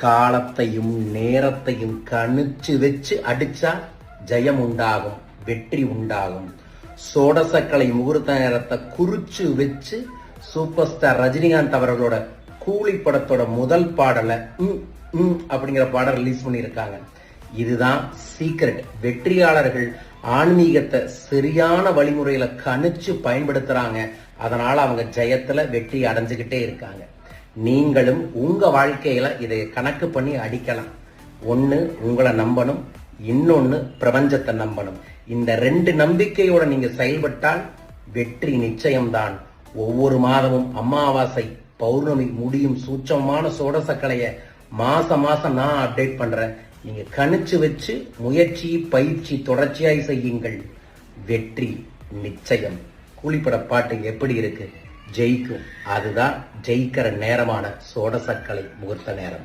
காலத்தையும் நேரத்தையும் கணிச்சு வச்சு அடிச்சா ஜெயம் உண்டாகும், வெற்றி உண்டாகும். சோடசக்கலை முகூர்த்த நேரத்தை குறிச்சு வச்சு சூப்பர் ஸ்டார் ரஜினிகாந்த் அவர்களோட கூலி படத்தோட முதல் பாடலை அப்படிங்கிற பாடல் ரிலீஸ் பண்ணியிருக்காங்க. இதுதான் சீக்ரெட். வெற்றியாளர்கள் ஆன்மீகத்தை சரியான வழிமுறையில கணிச்சு பயன்படுத்துறாங்க. அதனால அவங்க ஜெயத்துல வெற்றி அடைஞ்சுக்கிட்டே இருக்காங்க. நீங்களும் உங்க வாழ்க்கையில இதை கணக்கு பண்ணி அடிக்கலாம். ஒண்ணு உங்களை நம்பணும், இன்னொன்னு பிரபஞ்சத்தை நம்பணும். இந்த 2 நம்பிக்கையோட நீங்க செயல்பட்டால் வெற்றி நிச்சயம்தான். ஒவ்வொரு மாதமும் அமாவாசை, பௌர்ணமி முடியும் சூட்சமான சோடசக்கலைய மாசம் நான் அப்டேட் பண்றேன். நீங்க கணிச்சு வச்சு முயற்சி பயிற்சி தொடர்ச்சியாய் செய்யுங்கள். வெற்றி நிச்சயம். கூலிப்பட பாட்டு எப்படி இருக்கு? ஜெயிக்கும். அதுதான் ஜெயிக்கிற நேரமான சோடசக்கலை முகூர்த்த நேரம்.